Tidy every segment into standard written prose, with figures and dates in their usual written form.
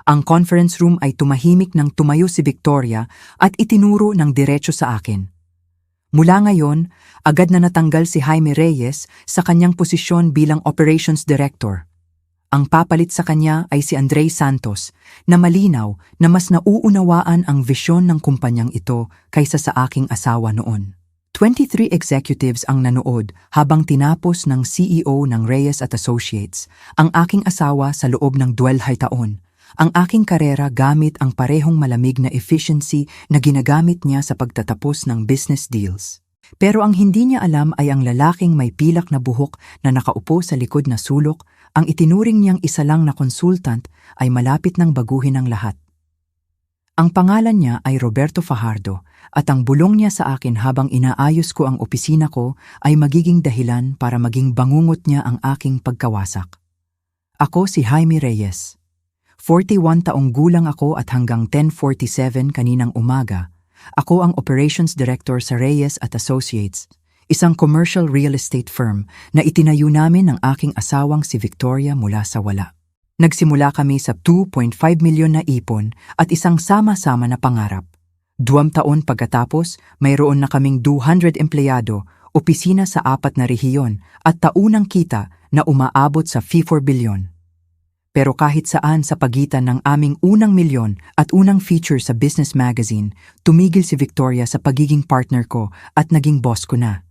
Ang conference room ay tumahimik nang tumayo si Victoria at itinuro ng diretso sa akin. Mula ngayon, agad na natanggal si Jaime Reyes sa kanyang posisyon bilang Operations Director. Ang papalit sa kanya ay si Andrei Santos na malinaw na mas nauunawaan ang visyon ng kumpanyang ito kaysa sa aking asawa noon. 23 executives ang nanood habang tinapos ng CEO ng Reyes at Associates ang aking asawa sa loob ng 12 taon. Ang aking karera gamit ang parehong malamig na efficiency na ginagamit niya sa pagtatapos ng business deals. Pero ang hindi niya alam ay ang lalaking may pilak na buhok na nakaupo sa likod na sulok, ang itinuring niyang isa lang na consultant ay malapit ng baguhin ang lahat. Ang pangalan niya ay Roberto Fajardo at ang bulong niya sa akin habang inaayos ko ang opisina ko ay magiging dahilan para maging bangungot niya ang aking pagkawasak. Ako si Jaime Reyes. 41 taong gulang ako at hanggang 10:47 kaninang umaga, ako ang Operations Director sa Reyes at Associates, isang commercial real estate firm na itinayo namin ng aking asawang si Victoria mula sa wala. Nagsimula kami sa 2.5 milyon na ipon at isang sama-sama na pangarap. 2 taon pagkatapos, mayroon na kaming 200 empleyado, opisina sa 4 na rehiyon at taunang kita na umaabot sa 4 bilyon. Pero kahit saan sa pagitan ng aming unang milyon at unang feature sa business magazine, tumigil si Victoria sa pagiging partner ko at naging boss ko na.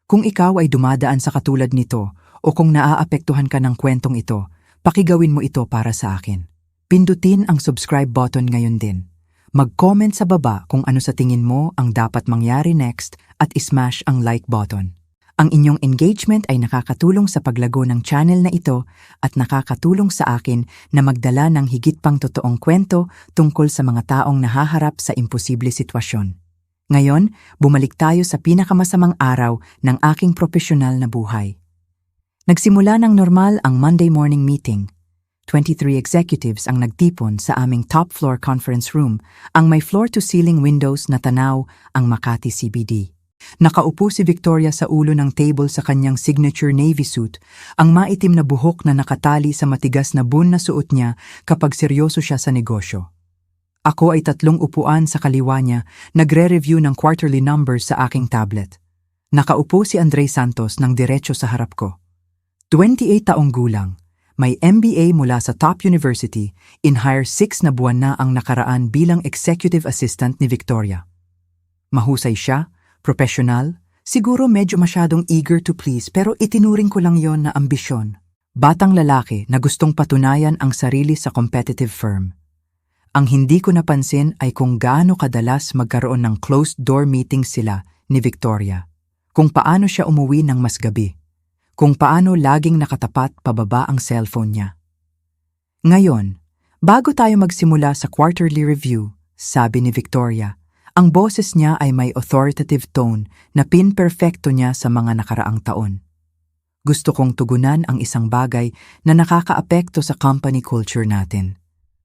Kung ikaw ay dumadaan sa katulad nito o kung naaapektuhan ka ng kwentong ito, pakigawin mo ito para sa akin. Pindutin ang subscribe button ngayon din. Mag-comment sa baba kung ano sa tingin mo ang dapat mangyari next at ismash ang like button. Ang inyong engagement ay nakakatulong sa paglago ng channel na ito at nakakatulong sa akin na magdala ng higit pang totoong kwento tungkol sa mga taong nahaharap sa imposible sitwasyon. Ngayon, bumalik tayo sa pinakamasamang araw ng aking profesional na buhay. Nagsimula ng normal ang Monday morning meeting. 23 executives ang nagtipon sa aming top floor conference room, ang may floor-to-ceiling windows na tanaw ang Makati CBD. Nakaupo si Victoria sa ulo ng table sa kanyang signature navy suit, ang maitim na buhok na nakatali sa matigas na bun na suot niya kapag seryoso siya sa negosyo. Ako ay 3 upuan sa kaliwa niya, nagre-review ng quarterly numbers sa aking tablet. Nakaupo si Andrei Santos ng diretso sa harap ko. 28 taong gulang, may MBA mula sa top university, in hire 6 na buwan na ang nakaraan bilang executive assistant ni Victoria. Mahusay siya, professional, siguro medyo masyadong eager to please pero itinuring ko lang yon na ambisyon. Batang lalaki na gustong patunayan ang sarili sa competitive firm. Ang hindi ko napansin ay kung gaano kadalas magkaroon ng closed-door meetings sila ni Victoria. Kung paano siya umuwi ng mas gabi. Kung paano laging nakatapat pababa ang cellphone niya. Ngayon, bago tayo magsimula sa quarterly review, sabi ni Victoria, ang boses niya ay may authoritative tone na pinperfecto niya sa mga nakaraang taon. Gusto kong tugunan ang isang bagay na nakakaapekto sa company culture natin.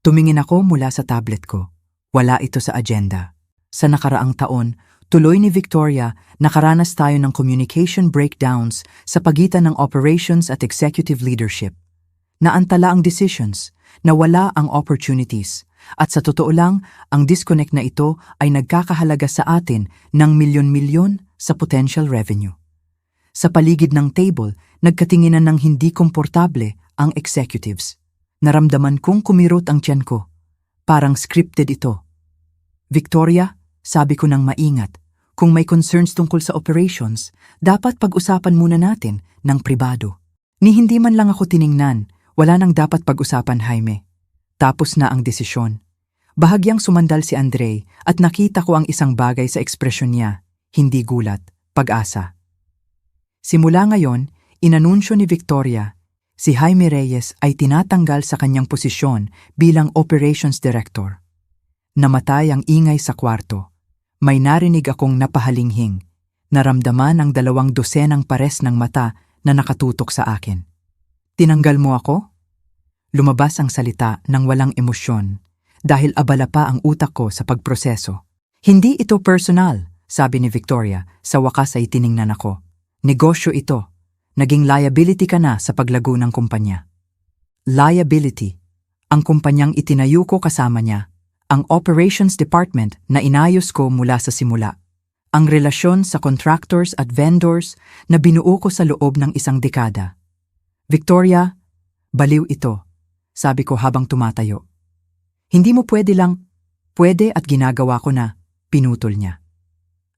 Tumingin ako mula sa tablet ko. Wala ito sa agenda. Sa nakaraang taon, tuloy ni Victoria, nakaranas tayo ng communication breakdowns sa pagitan ng operations at executive leadership. Naantala ang decisions, nawala ang opportunities, at sa totoo lang, ang disconnect na ito ay nagkakahalaga sa atin ng milyon-milyon sa potential revenue. Sa paligid ng table, nagkatinginan ng hindi komportable ang executives. Naramdaman kong kumirot ang tiyan ko. Parang scripted ito. Victoria, sabi ko nang maingat, kung may concerns tungkol sa operations, dapat pag-usapan muna natin ng pribado. Ni hindi man lang ako tiningnan, wala nang dapat pag-usapan, Jaime. Tapos na ang desisyon. Bahagyang sumandal si Andrei at nakita ko ang isang bagay sa ekspresyon niya, hindi gulat, pag-asa. Simula ngayon, inanunsyo ni Victoria, si Jaime Reyes ay tinatanggal sa kanyang posisyon bilang Operations Director. Namatay ang ingay sa kwarto. May narinig akong napahalinghing. Naramdaman ang 2 dosenang pares ng mata na nakatutok sa akin. Tinanggal mo ako? Lumabas ang salita ng walang emosyon dahil abala pa ang utak ko sa pagproseso. Hindi ito personal, sabi ni Victoria, sa wakas ay tiningnan ako. Negosyo ito. Naging liability ka na sa paglago ng kumpanya. Liability. Ang kumpanyang itinayo ko kasama niya. Ang operations department na inayos ko mula sa simula. Ang relasyon sa contractors at vendors na binuo ko sa loob ng isang dekada. Victoria, baliw ito, sabi ko habang tumatayo. Hindi mo pwede lang, pwede at ginagawa ko na, pinutol niya.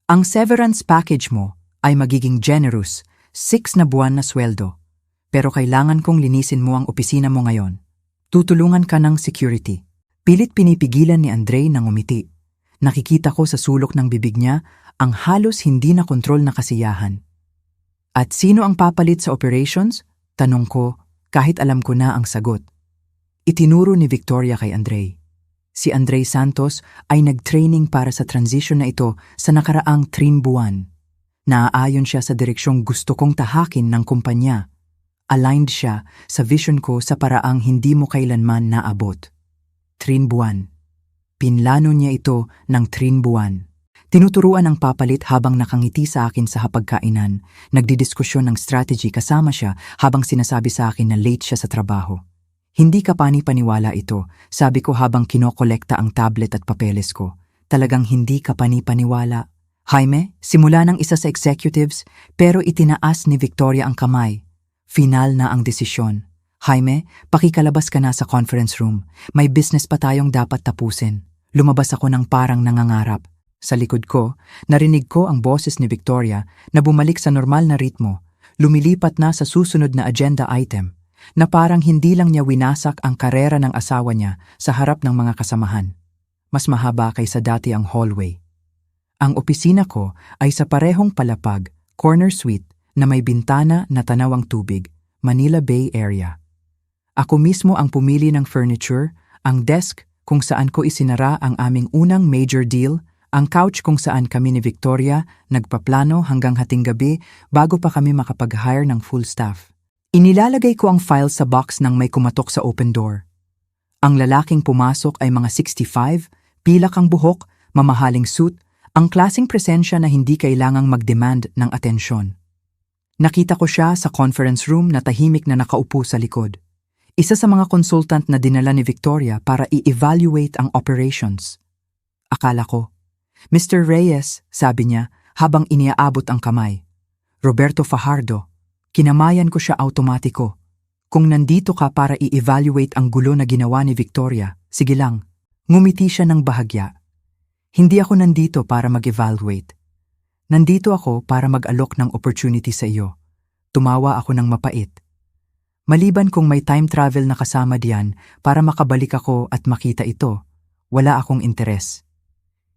Ang severance package mo ay magiging generous, 6 na buwan na sweldo. Pero kailangan kong linisin mo ang opisina mo ngayon. Tutulungan ka ng security. Pilit pinipigilan ni Andre ng umiti. Nakikita ko sa sulok ng bibig niya ang halos hindi na kontrol na kasiyahan. At sino ang papalit sa operations? Tanong ko, kahit alam ko na ang sagot. Itinuro ni Victoria kay Andre. Si Andre Santos ay nag-training para sa transition na ito sa nakaraang 3 buwan. Naaayon siya sa direksyong gusto kong tahakin ng kumpanya. Aligned siya sa vision ko sa paraang hindi mo kailanman naabot. 3 buwan. Pinlano niya ito ng 3 buwan. Tinuturuan ang papalit habang nakangiti sa akin sa hapagkainan. Nagdidiskusyon ng strategy kasama siya habang sinasabi sa akin na late siya sa trabaho. Hindi ka pani-paniwala ito, sabi ko habang kinokolekta ang tablet at papeles ko. Talagang hindi ka pani-paniwala. Jaime, simula ng isa sa executives, pero itinaas ni Victoria ang kamay. Final na ang desisyon. Jaime, pakikalabas ka na sa conference room. May business pa tayong dapat tapusin. Lumabas ako ng parang nangangarap. Sa likod ko, narinig ko ang boses ni Victoria na bumalik sa normal na ritmo. Lumilipat na sa susunod na agenda item, na parang hindi lang niya winasak ang karera ng asawa niya sa harap ng mga kasamahan. Mas mahaba kaysa dati ang hallway. Ang opisina ko ay sa parehong palapag, corner suite na may bintana na tanawang tubig, Manila Bay Area. Ako mismo ang pumili ng furniture, ang desk kung saan ko isinara ang aming unang major deal, ang couch kung saan kami ni Victoria nagpaplano hanggang hating gabi bago pa kami makapag-hire ng full staff. Inilalagay ko ang file sa box nang may kumatok sa open door. Ang lalaking pumasok ay mga 65, pilak ang buhok, mamahaling suit, ang klaseng presensya na hindi kailangang mag-demand ng atensyon. Nakita ko siya sa conference room na tahimik na nakaupo sa likod. Isa sa mga consultant na dinala ni Victoria para i-evaluate ang operations. Akala ko, Mr. Reyes, sabi niya habang iniaabot ang kamay. Roberto Fajardo, kinamayan ko siya automatiko. Kung nandito ka para i-evaluate ang gulo na ginawa ni Victoria, sige lang. Ngumiti siya ng bahagya. Hindi ako nandito para mag-evaluate. Nandito ako para mag-alok ng opportunity sa iyo. Tumawa ako ng mapait. Maliban kung may time travel na kasama diyan para makabalik ako at makita ito, wala akong interes.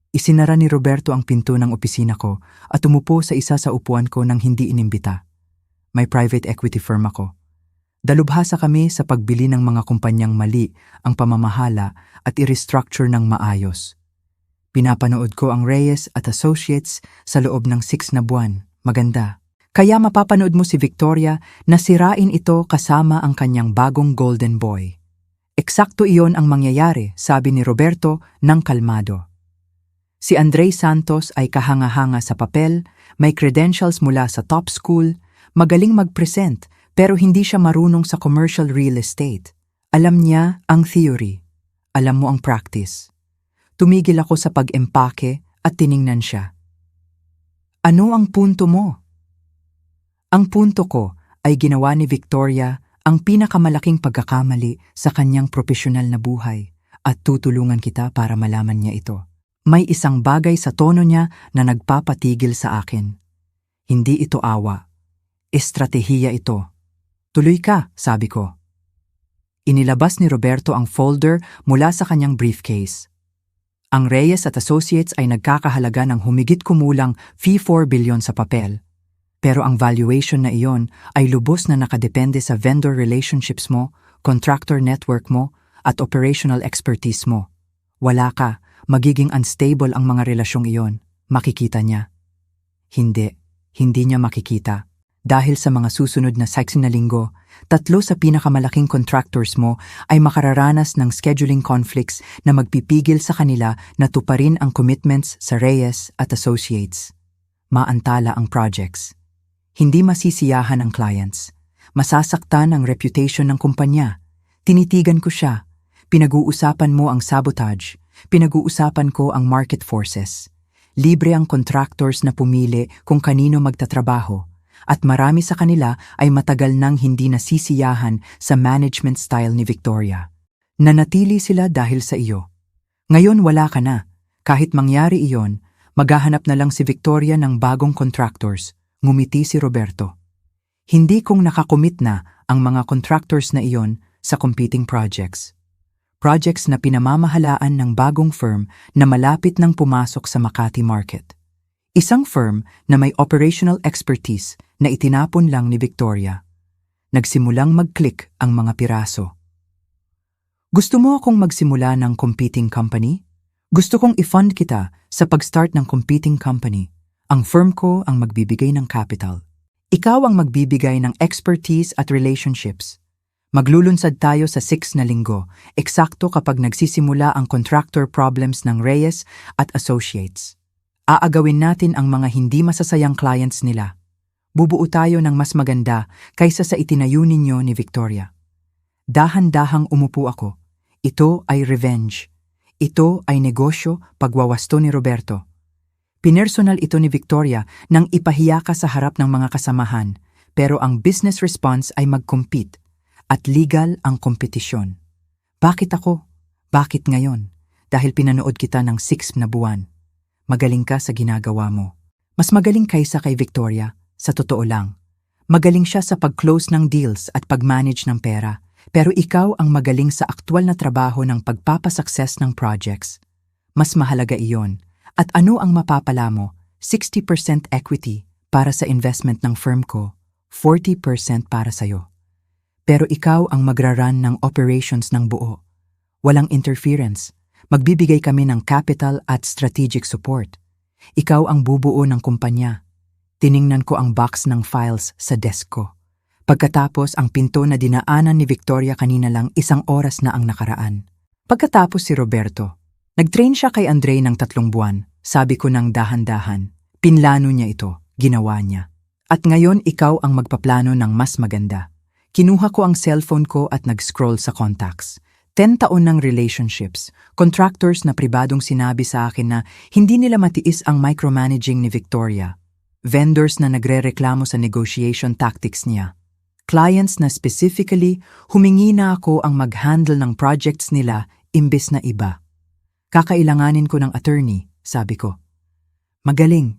Isinara ni Roberto ang pinto ng opisina ko at umupo sa isa sa upuan ko nang hindi inimbita. May private equity firm ako. Dalubhasa kami sa pagbili ng mga kumpanyang mali ang pamamahala at i-restructure ng maayos. Pinapanood ko ang Reyes at Associates sa loob ng 6 na buwan. Maganda. Kaya mapapanood mo si Victoria na sirain ito kasama ang kanyang bagong golden boy. Eksakto iyon ang mangyayari, sabi ni Roberto ng kalmado. Si Andre Santos ay kahanga-hanga sa papel, may credentials mula sa top school, magaling mag-present pero hindi siya marunong sa commercial real estate. Alam niya ang theory. Alam mo ang practice. Tumigil ako sa pag-empake at tiningnan siya. Ano ang punto mo? Ang punto ko ay ginawa ni Victoria ang pinakamalaking pagkakamali sa kanyang profesional na buhay at tutulungan kita para malaman niya ito. May isang bagay sa tono niya na nagpapatigil sa akin. Hindi ito awa. Estratehiya ito. Tuloy ka, sabi ko. Inilabas ni Roberto ang folder mula sa kanyang briefcase. Ang Reyes at Associates ay nagkakahalaga ng humigit kumulang fee 4 billion sa papel. Pero ang valuation na iyon ay lubos na nakadepende sa vendor relationships mo, contractor network mo, at operational expertise mo. Wala ka, magiging unstable ang mga relasyong iyon. Makikita niya. Hindi niya makikita. Dahil sa mga susunod na 6 na linggo, 3 sa pinakamalaking contractors mo ay makararanas ng scheduling conflicts na magpipigil sa kanila na tuparin ang commitments sa Reyes at Associates. Maantala ang projects. Hindi masisiyahan ang clients. Masasaktan ang reputation ng kumpanya. Tinitigan ko siya. Pinag-uusapan mo ang sabotage, pinag-uusapan ko ang market forces. Libre ang contractors na pumili kung kanino magtatrabaho, at marami sa kanila ay matagal nang hindi nasisiyahan sa management style ni Victoria. Nanatili sila dahil sa iyo. Ngayon wala ka na. Kahit mangyari iyon, maghahanap na lang si Victoria ng bagong contractors, ngumiti si Roberto. Hindi kong nakakomit na ang mga contractors na iyon sa competing projects. Projects na pinamamahalaan ng bagong firm na malapit nang pumasok sa Makati market. Isang firm na may operational expertise na itinapon lang ni Victoria. Nagsimulang mag-click ang mga piraso. Gusto mo akong magsimula ng competing company? Gusto kong i-fund kita sa pag-start ng competing company. Ang firm ko ang magbibigay ng capital. Ikaw ang magbibigay ng expertise at relationships. Maglulunsad tayo sa 6 na linggo, eksakto kapag nagsisimula ang contractor problems ng Reyes at Associates. Aagawin natin ang mga hindi masasayang clients nila. Bubuo tayo ng mas maganda kaysa sa itinayo ninyo ni Victoria. Dahan-dahang umupo ako. Ito ay revenge. Ito ay negosyo, pagwawasto ni Roberto. Pinersonal ito ni Victoria nang ipahiya ka sa harap ng mga kasamahan, pero ang business response ay mag-compete at legal ang kompetisyon. Bakit ako? Bakit ngayon? Dahil pinanood kita ng 6 na buwan. Magaling ka sa ginagawa mo. Mas magaling kaysa kay Victoria, sa totoo lang. Magaling siya sa pag-close ng deals at pag-manage ng pera. Pero ikaw ang magaling sa aktwal na trabaho ng pagpapasuccess ng projects. Mas mahalaga iyon. At ano ang mapapala mo? 60% equity para sa investment ng firm ko, 40% para sa'yo. Pero ikaw ang magra-run ng operations ng buo. Walang interference. Magbibigay kami ng capital at strategic support. Ikaw ang bubuo ng kumpanya. Tiningnan ko ang box ng files sa desk ko. Pagkatapos ang pinto na dinaanan ni Victoria kanina lang 1 oras na ang nakaraan. Pagkatapos si Roberto, nag-train siya kay Andre ng 3 buwan. Sabi ko ng dahan-dahan. Pinlano niya ito, ginawa niya. At ngayon ikaw ang magpaplano ng mas maganda. Kinuha ko ang cellphone ko at nag-scroll sa contacts. 10 taon ng relationships, contractors na pribadong sinabi sa akin na hindi nila matiis ang micromanaging ni Victoria. Vendors na nagre-reklamo sa negotiation tactics niya. Clients na specifically, humingi na ako ang mag-handle ng projects nila imbes na iba. Kakailanganin ko ng attorney, sabi ko. Magaling.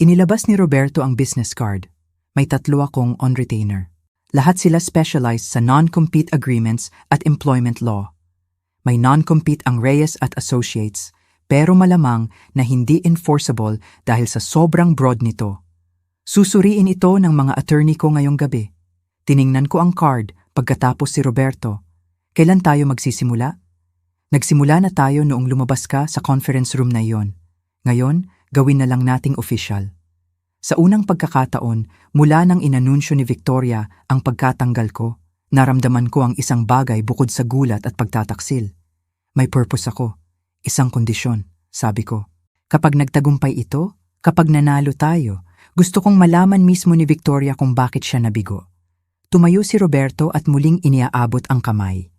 Inilabas ni Roberto ang business card. May 3 akong on retainer. Lahat sila specialized sa non-compete agreements at employment law. May non-compete ang Reyes at Associates, pero malamang na hindi enforceable dahil sa sobrang broad nito. Susuriin ito ng mga attorney ko ngayong gabi. Tiningnan ko ang card pagkatapos si Roberto. Kailan tayo magsisimula? Nagsimula na tayo noong lumabas ka sa conference room na iyon. Ngayon, gawin na lang nating official. Sa unang pagkakataon, mula nang inanunsyo ni Victoria ang pagkatanggal ko, naramdaman ko ang isang bagay bukod sa gulat at pagtataksil. May purpose ako. Isang kondisyon, sabi ko. Kapag nagtagumpay ito, kapag nanalo tayo, gusto kong malaman mismo ni Victoria kung bakit siya nabigo. Tumayo si Roberto at muling iniaabot ang kamay.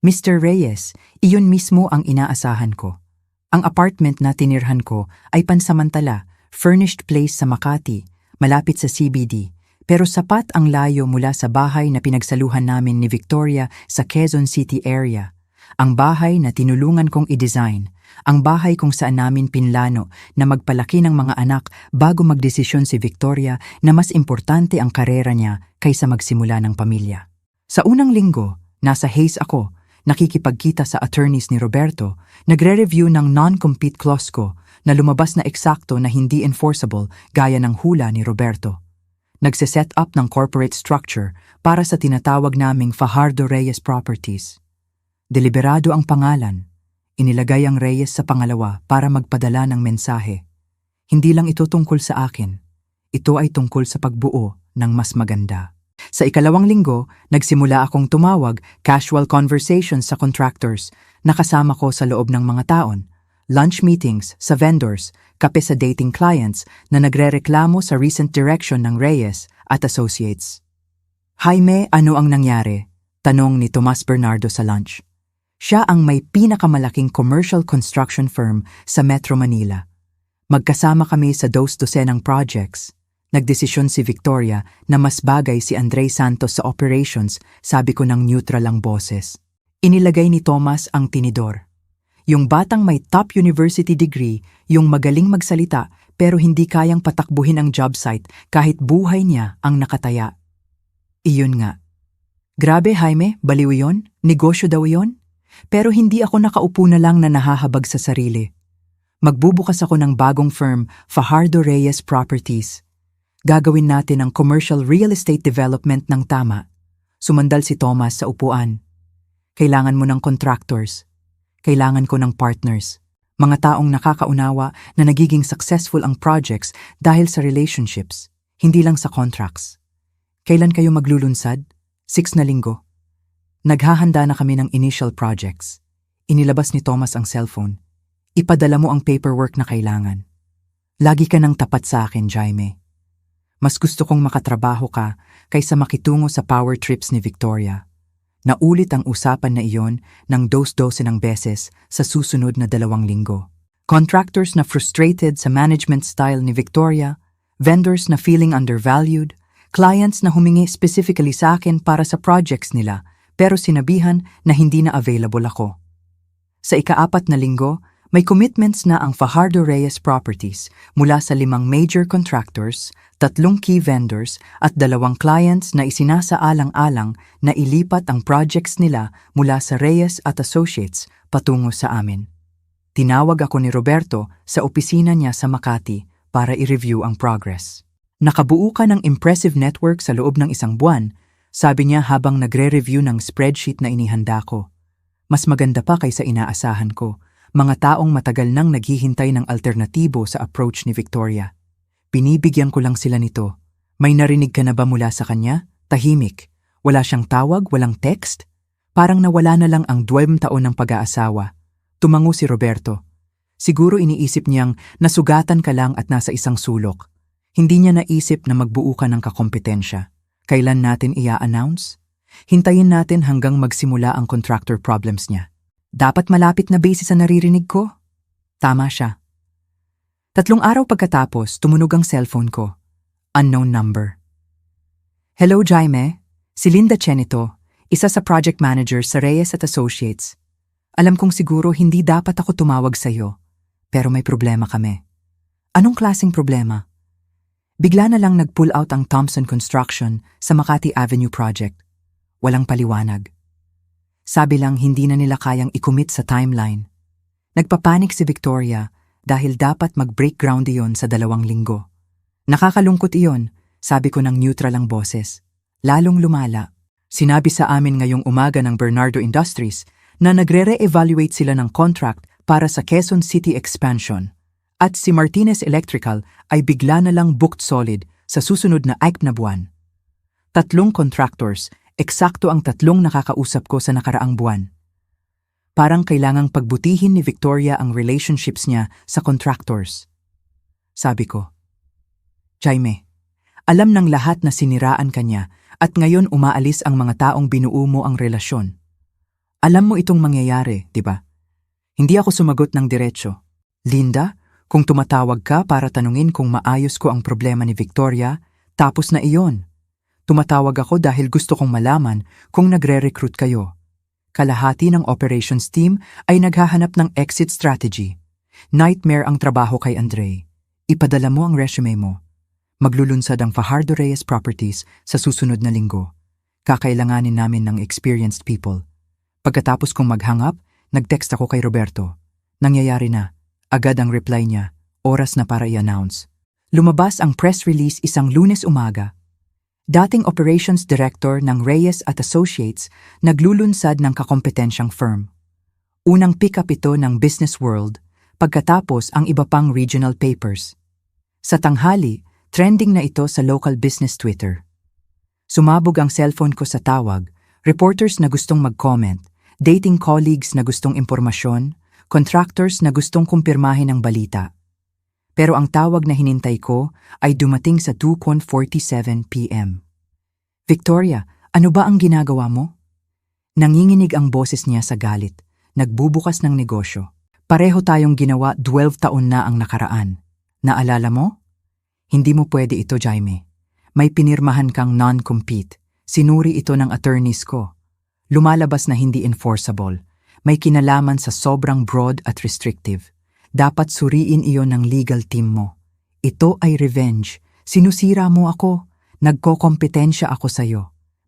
Mr. Reyes, iyon mismo ang inaasahan ko. Ang apartment na tinirhan ko ay pansamantala, furnished place sa Makati, malapit sa CBD, pero sapat ang layo mula sa bahay na pinagsaluhan namin ni Victoria sa Quezon City area. Ang bahay na tinulungan kong i-design, ang bahay kung saan namin pinlano na magpalaki ng mga anak bago magdesisyon si Victoria na mas importante ang karera niya kaysa magsimula ng pamilya. Sa unang linggo, nasa Hayes ako, nakikipagkita sa attorneys ni Roberto, nagre-review ng non-compete clause ko na lumabas na eksakto na hindi enforceable gaya ng hula ni Roberto. Nagse-set up ng corporate structure para sa tinatawag naming Fajardo Reyes Properties. Deliberado ang pangalan. Inilagay ang Reyes sa pangalawa para magpadala ng mensahe. Hindi lang ito tungkol sa akin. Ito ay tungkol sa pagbuo ng mas maganda. Sa ikalawang linggo, nagsimula akong tumawag casual conversations sa contractors na kasama ko sa loob ng mga taon, lunch meetings sa vendors, kape sa dating clients na nagrereklamo sa recent direction ng Reyes at Associates. Jaime, ano ang nangyari? Tanong ni Tomas Bernardo sa lunch. Siya ang may pinakamalaking commercial construction firm sa Metro Manila. Magkasama kami sa 2 dosenang projects. Nagdesisyon si Victoria na mas bagay si Andre Santos sa operations, sabi ko ng neutral ang boses. Inilagay ni Thomas ang tinidor. Yung batang may top university degree, yung magaling magsalita pero hindi kayang patakbuhin ang job site kahit buhay niya ang nakataya. Iyon nga. Grabe Jaime, baliw yon? Negosyo daw yon? Pero hindi ako nakaupo na lang na nahahabag sa sarili. Magbubukas ako ng bagong firm, Fajardo Reyes Properties. Gagawin natin ang commercial real estate development ng tama. Sumandal si Thomas sa upuan. Kailangan mo ng contractors. Kailangan ko ng partners. Mga taong nakakaunawa na nagiging successful ang projects dahil sa relationships, hindi lang sa contracts. Kailan kayo maglulunsad? 6 na linggo. Naghahanda na kami ng initial projects. Inilabas ni Thomas ang cellphone. Ipadala mo ang paperwork na kailangan. Lagi ka nang tapat sa akin, Jaime. Mas gusto kong makatrabaho ka kaysa makitungo sa power trips ni Victoria. Naulit ang usapan na iyon ng 2 dosenang beses sa susunod na 2 linggo. Contractors na frustrated sa management style ni Victoria, vendors na feeling undervalued, clients na humingi specifically sa akin para sa projects nila pero sinabihan na hindi na available ako. Sa ika-4 na linggo, may commitments na ang Fajardo Reyes Properties mula sa 5 major contractors, 3 key vendors at 2 clients na isinasaalang-alang na ilipat ang projects nila mula sa Reyes at Associates patungo sa amin. Tinawag ako ni Roberto sa opisina niya sa Makati para i-review ang progress. Nakabuo ka ng impressive network sa loob ng 1 buwan, sabi niya habang nagre-review ng spreadsheet na inihanda ko. Mas maganda pa kaysa inaasahan ko. Mga taong matagal nang naghihintay ng alternatibo sa approach ni Victoria. Binibigyan ko lang sila nito. May narinig ka na ba mula sa kanya? Tahimik. Wala siyang tawag, walang text? Parang nawala na lang ang 2 taon ng pag-aasawa. Tumango si Roberto. Siguro iniisip niyang nasugatan ka lang at nasa isang sulok. Hindi niya naisip na magbuo ka ng kakompetensya. Kailan natin i-announce? Hintayin natin hanggang magsimula ang contractor problems niya. Dapat malapit na base sa naririnig ko? Tama siya. 3 araw pagkatapos, tumunog ang cellphone ko. Unknown number. Hello, Jaime. Si Linda Chen ito, isa sa project manager sa Reyes at Associates. Alam kong siguro hindi dapat ako tumawag sa'yo, pero may problema kami. Anong klaseng problema? Bigla na lang nag-pull out ang Thompson Construction sa Makati Avenue project. Walang paliwanag. Sabi lang hindi na nila kayang i-commit sa timeline. Nagpapanik si Victoria dahil dapat mag-break ground iyon sa 2 linggo. Nakakalungkot iyon, sabi ko ng neutral ang boses. Lalong lumala. Sinabi sa amin ngayong umaga ng Bernardo Industries na nagre-re-evaluate sila ng contract para sa Quezon City expansion. At si Martinez Electrical ay bigla na lang booked solid sa susunod na 6 na buwan. 3 contractors, eksakto ang 3 nakakausap ko sa nakaraang buwan. Parang kailangang pagbutihin ni Victoria ang relationships niya sa contractors. Sabi ko, Jaime, alam ng lahat na siniraan ka niya at ngayon umaalis ang mga taong binuo mo ang relasyon. Alam mo itong mangyayari, di ba? Hindi ako sumagot ng diretsyo. Linda, kung tumatawag ka para tanungin kung maayos ko ang problema ni Victoria, tapos na iyon. Tumatawag ako dahil gusto kong malaman kung nagre-recruit kayo. Kalahati ng operations team ay naghahanap ng exit strategy. Nightmare ang trabaho kay Andre. Ipadala mo ang resume mo. Maglulunsad ang Fajardo Reyes Properties sa susunod na linggo. Kakailanganin namin ng experienced people. Pagkatapos kong mag-hang up, nag-text ako kay Roberto. Nangyayari na. Agad ang reply niya, oras na para i-announce. Lumabas ang press release isang Lunes umaga. Dating operations director ng Reyes at Associates naglulunsad ng kakompetensyang firm. Unang pick-up ito ng Business World, pagkatapos ang iba pang regional papers. Sa tanghali, trending na ito sa local business Twitter. Sumabog ang cellphone ko sa tawag, reporters na gustong mag-comment, dating colleagues na gustong impormasyon, contractors na gustong kumpirmahin ang balita. Pero ang tawag na hinintay ko ay dumating sa 2:47 p.m. Victoria, ano ba ang ginagawa mo? Nanginginig ang boses niya sa galit. nagbubukas ng negosyo. Pareho tayong ginawa 12 taon na ang nakaraan. Naalala mo? Hindi mo pwede ito, Jaime. May pinirmahan kang non-compete. Sinuri ito ng attorneys ko. Lumalabas na hindi enforceable. May kinalaman sa sobrang broad at restrictive. Dapat suriin iyon ng legal team mo. Ito ay revenge. Sinusira mo ako. Nagkokompetensya ako sa'yo.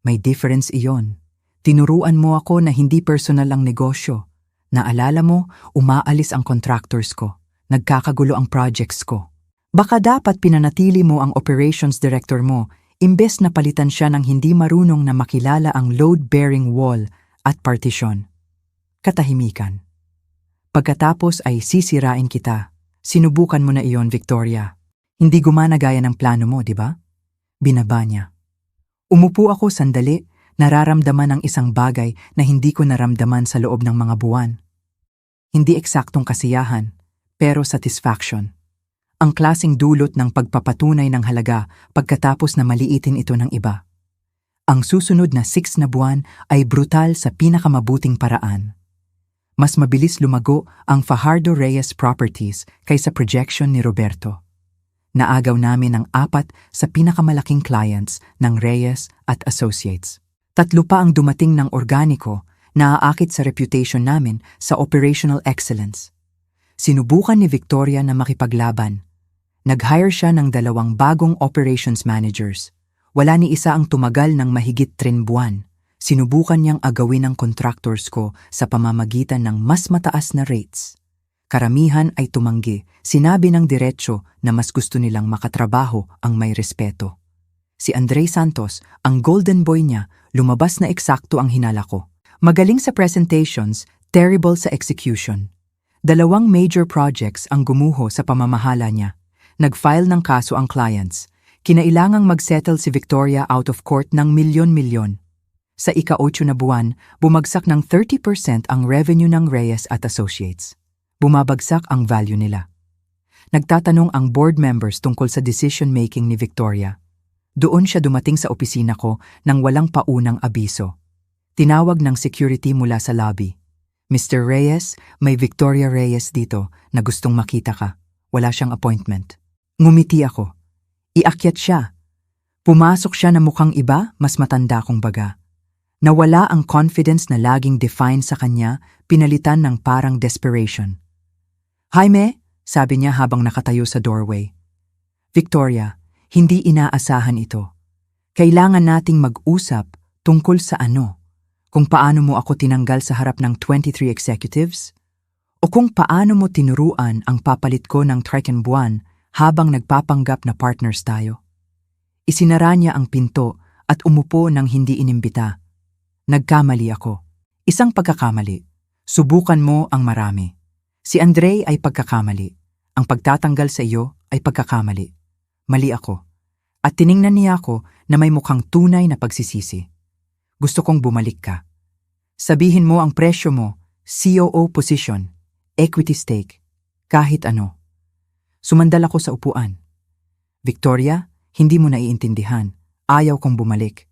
May difference iyon. Tinuruan mo ako na hindi personal ang negosyo. Naalala mo, umaalis ang contractors ko. Nagkakagulo ang projects ko. Baka dapat pinanatili mo ang operations director mo, imbes na palitan siya ng hindi marunong na makilala ang load-bearing wall at partition. Katahimikan. Pagkatapos ay sisirain kita. Sinubukan mo na iyon, Victoria. Hindi gumana gaya ng plano mo, di ba? Binaba niya. Umupo ako sandali, nararamdaman ang isang bagay na hindi ko naramdaman sa loob ng mga buwan. Hindi eksaktong kasiyahan, pero satisfaction. Ang klaseng dulot ng pagpapatunay ng halaga pagkatapos na maliitin ito ng iba. Ang susunod na 6 na buwan ay brutal sa pinakamabuting paraan. Mas mabilis lumago ang Fajardo Reyes Properties kaysa projection ni Roberto. Naagaw namin ang 4 sa pinakamalaking clients ng Reyes at Associates. 3 pa ang dumating ng organiko na aakit sa reputation namin sa operational excellence. Sinubukan ni Victoria na makipaglaban. Nag-hire siya ng 2 bagong operations managers. Wala ni isa ang tumagal ng mahigit 3 buwan. Sinubukan niyang agawin ang contractors ko sa pamamagitan ng mas mataas na rates. Karamihan ay tumanggi. Sinabi ng diretsyo na mas gusto nilang makatrabaho ang may respeto. Si Andre Santos, ang golden boy niya, lumabas na eksakto ang hinala ko. Magaling sa presentations, terrible sa execution. 2 major projects ang gumuho sa pamamahala niya. Nag-file ng kaso ang clients. Kinailangang mag-settle si Victoria out of court ng milyon-milyon. Sa ika-8 na buwan, bumagsak ng 30% ang revenue ng Reyes at Associates. Bumabagsak ang value nila. Nagtatanong ang board members tungkol sa decision-making ni Victoria. Doon siya dumating sa opisina ko nang walang paunang abiso. Tinawag ng security mula sa lobby. Mr. Reyes, may Victoria Reyes dito na gustong makita ka. Wala siyang appointment. Ngumiti ako. Iakyat siya. Pumasok siya na mukhang iba, mas matanda kong baga. Nawala ang confidence na laging define sa kanya, pinalitan ng parang desperation. Jaime, sabi niya habang nakatayo sa doorway. Victoria, hindi inaasahan ito. Kailangan nating mag-usap tungkol sa ano. Kung paano mo ako tinanggal sa harap ng 23 executives? O kung paano mo tinuruan ang papalit ko ng Trican buwan habang nagpapanggap na partners tayo? Isinara niya ang pinto at umupo nang hindi inimbita. Nagkamali ako. Isang pagkakamali. Subukan mo ang marami. Si Andre ay pagkakamali. Ang pagtatanggal sa iyo ay pagkakamali. Mali ako. At tiningnan niya ako na may mukhang tunay na pagsisisi. Gusto kong bumalik ka. Sabihin mo ang presyo mo, COO position, equity stake, kahit ano. Sumandal ako sa upuan. Victoria, hindi mo naiintindihan. Ayaw kong bumalik.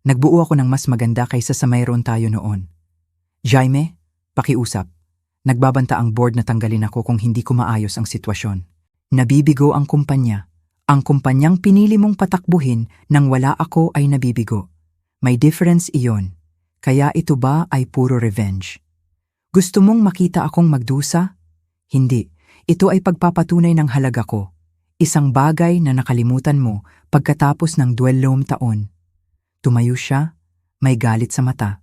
Nagbuo ako ng mas maganda kaysa sa mayroon tayo noon. Jaime, pakiusap. Nagbabanta ang board na tanggalin ako kung hindi ko maayos ang sitwasyon. Nabibigo ang kumpanya. Ang kumpanyang pinili mong patakbuhin nang wala ako ay nabibigo. May difference iyon. Kaya ito ba ay puro revenge? Gusto mong makita akong magdusa? Hindi. Ito ay pagpapatunay ng halaga ko. Isang bagay na nakalimutan mo pagkatapos ng 12 taon. Tumayo siya, may galit sa mata.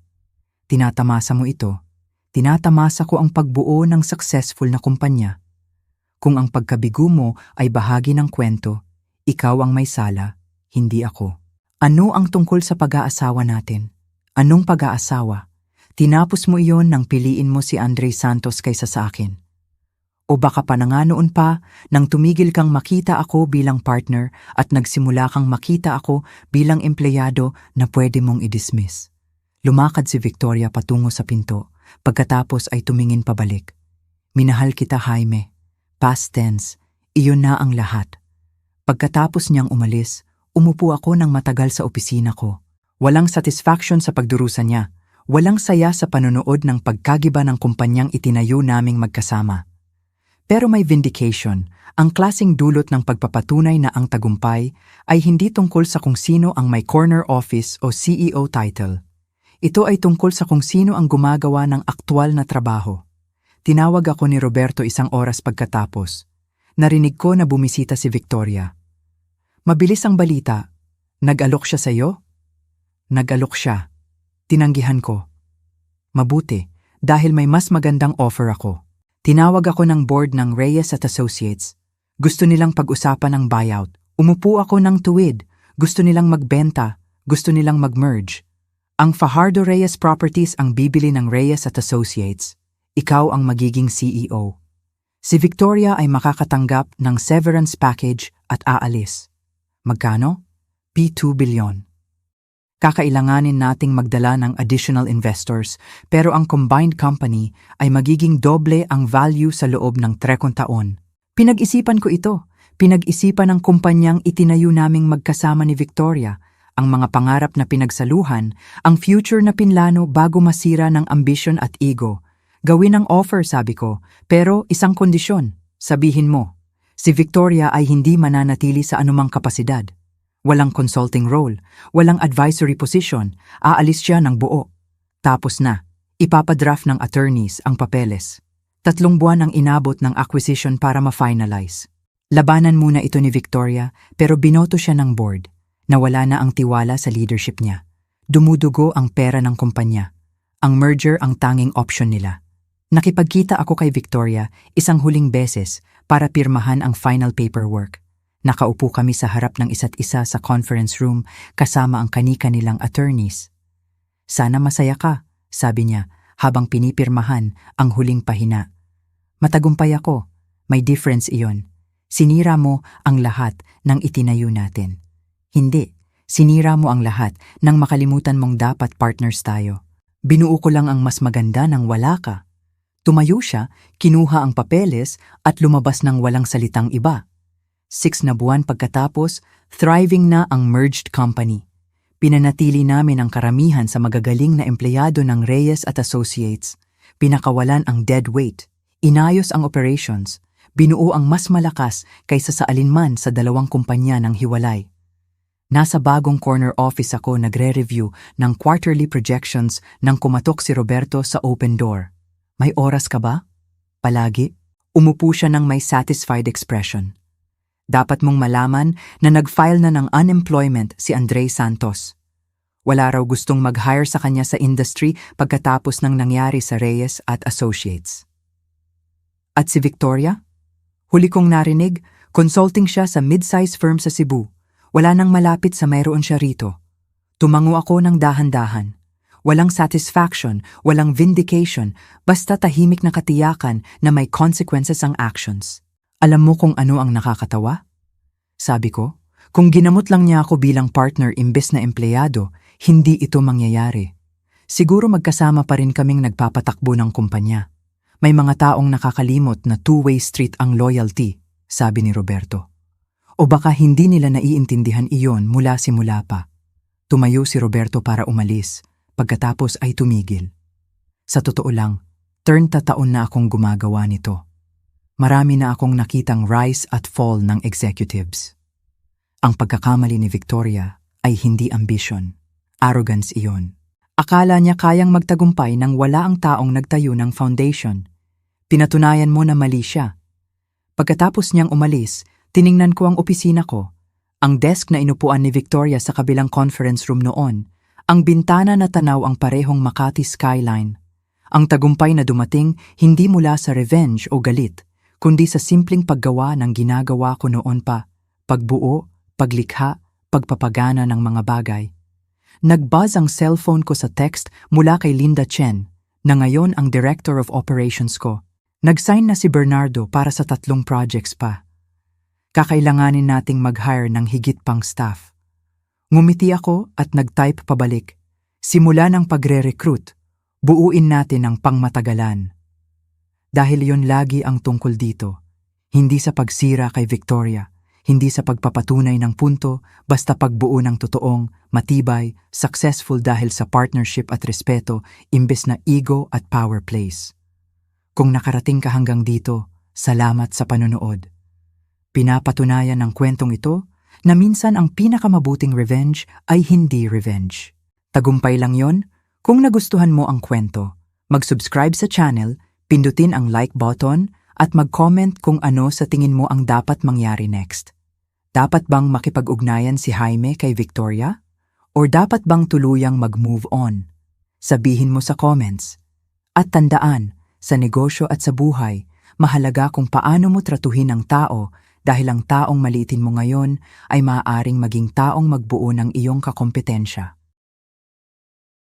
Tinatamasa mo ito. Tinatamasa ko ang pagbuo ng successful na kumpanya. Kung ang pagkabigo mo ay bahagi ng kwento, ikaw ang may sala, hindi ako. Ano ang tungkol sa pag-aasawa natin? Anong pag-aasawa? Tinapos mo iyon nang piliin mo si Andre Santos kaysa sa akin. O baka pa na nga noon pa nang tumigil kang makita ako bilang partner at nagsimula kang makita ako bilang empleyado na pwede mong i-dismiss. Lumakad si Victoria patungo sa pinto, pagkatapos ay tumingin pabalik. Minahal kita, Jaime. Past tense, iyon na ang lahat. Pagkatapos niyang umalis, umupo ako ng matagal sa opisina ko. Walang satisfaction sa pagdurusa niya. Walang saya sa panonood ng pagkagiba ng kumpanyang itinayo naming magkasama. Pero may vindication, ang klaseng dulot ng pagpapatunay na ang tagumpay ay hindi tungkol sa kung sino ang may corner office o CEO title. Ito ay tungkol sa kung sino ang gumagawa ng aktwal na trabaho. Tinawag ako ni Roberto isang oras pagkatapos. Narinig ko na bumisita si Victoria. Mabilis ang balita. Nag-alok siya sa'yo? Nag-alok siya. Tinanggihan ko. Mabuti, dahil may mas magandang offer ako. Tinawag ako ng board ng Reyes at Associates. Gusto nilang pag-usapan ng buyout. Umupo ako ng tuwid. Gusto nilang magbenta. Gusto nilang mag-merge. Ang Fajardo Reyes Properties ang bibili ng Reyes at Associates. Ikaw ang magiging CEO. Si Victoria ay makakatanggap ng severance package at aalis. Magkano? P2 billion. Kakailanganin nating magdala ng additional investors pero ang combined company ay magiging doble ang value sa loob ng 3 taon. Pinag-isipan ko ito. Pinag-isipan ng kumpanyang itinayo naming magkasama ni Victoria, ang mga pangarap na pinagsaluhan, ang future na pinlano bago masira ng ambition at ego. Gawin ang offer, sabi ko, pero isang kondisyon. Sabihin mo, si Victoria ay hindi mananatili sa anumang kapasidad. Walang consulting role, walang advisory position, aalis siya ng buo. Tapos na, ipapadraft ng attorneys ang papeles. 3 buwan ang inabot ng acquisition para ma-finalize. Labanan muna ito ni Victoria pero binoto siya ng board. Nawala na ang tiwala sa leadership niya. Dumudugo ang pera ng kumpanya. Ang merger ang tanging option nila. Nakipagkita ako kay Victoria isang huling beses para pirmahan ang final paperwork. Nakaupo kami sa harap ng isa't isa sa conference room kasama ang kani-kanilang attorneys. Sana masaya ka, sabi niya habang pinipirmahan ang huling pahina. Matagumpay ako, may difference iyon. Sinira mo ang lahat ng itinayo natin. Hindi, sinira mo ang lahat nang makalimutan mong dapat partners tayo. Binuo ko lang ang mas maganda nang wala ka. Tumayo siya, kinuha ang papeles at lumabas ng walang salitang iba. 6 na buwan pagkatapos, thriving na ang merged company. Pinanatili namin ang karamihan sa magagaling na empleyado ng Reyes at Associates. Pinakawalan ang dead weight. Inayos ang operations. Binuo ang mas malakas kaysa sa alinman sa 2 kumpanya ng hiwalay. Nasa bagong corner office ako nagre-review ng quarterly projections nang kumatok si Roberto sa open door. May oras ka ba? Palagi. Umupo siya ng may satisfied expression. Dapat mong malaman na nag-file na ng unemployment si Andre Santos. Wala raw gustong mag-hire sa kanya sa industry pagkatapos ng nangyari sa Reyes at Associates. At si Victoria? Huli kong narinig, consulting siya sa mid-size firm sa Cebu. Wala nang malapit sa mayroon siya rito. Tumango ako ng dahan-dahan. Walang satisfaction, walang vindication, basta tahimik na katiyakan na may consequences ang actions. Alam mo kung ano ang nakakatawa? Sabi ko, kung ginamot lang niya ako bilang partner imbes na empleyado, hindi ito mangyayari. Siguro magkasama pa rin kaming nagpapatakbo ng kumpanya. May mga taong nakakalimot na two-way street ang loyalty, sabi ni Roberto. O baka hindi nila naiintindihan iyon mula simula pa. Tumayo si Roberto para umalis, pagkatapos ay tumigil. Sa totoo lang, 30 taon na akong gumagawa nito. Marami na akong nakitang rise at fall ng executives. Ang pagkakamali ni Victoria ay hindi ambition. Arrogance iyon. Akala niya kayang magtagumpay nang wala ang taong nagtayo ng foundation. Pinatunayan mo na mali siya. Pagkatapos niyang umalis, tiningnan ko ang opisina ko. Ang desk na inupuan ni Victoria sa kabilang conference room noon. Ang bintana na tanaw ang parehong Makati skyline. Ang tagumpay na dumating hindi mula sa revenge o galit, kundi sa simpleng paggawa ng ginagawa ko noon pa, pagbuo, paglikha, pagpapagana ng mga bagay. Nag-buzz ang cellphone ko sa text mula kay Linda Chen, na ngayon ang Director of Operations ko. Nag-sign na si Bernardo para sa 3 projects pa. Kakailanganin nating mag-hire ng higit pang staff. Ngumiti ako at nag-type pabalik. Simula ng pagre-recruit, buuin natin ang pangmatagalan. Dahil yon lagi ang tungkol dito, hindi sa pagsira kay Victoria, hindi sa pagpapatunay ng punto, basta pagbuo ng totoong, matibay, successful dahil sa partnership at respeto, imbes na ego at power plays. Kung nakarating ka hanggang dito, salamat sa panonood. Pinapatunayan ng kwentong ito na minsan ang pinakamabuting revenge ay hindi revenge. Tagumpay lang yon. Kung nagustuhan mo ang kwento, mag-subscribe sa channel, pindutin ang like button, at mag-comment kung ano sa tingin mo ang dapat mangyari next. Dapat bang makipag-ugnayan si Jaime kay Victoria? Or dapat bang tuluyang mag-move on? Sabihin mo sa comments. At tandaan, sa negosyo at sa buhay, mahalaga kung paano mo tratuhin ang tao dahil ang taong maliitin mo ngayon ay maaaring maging taong magbuo ng iyong kakompetensya.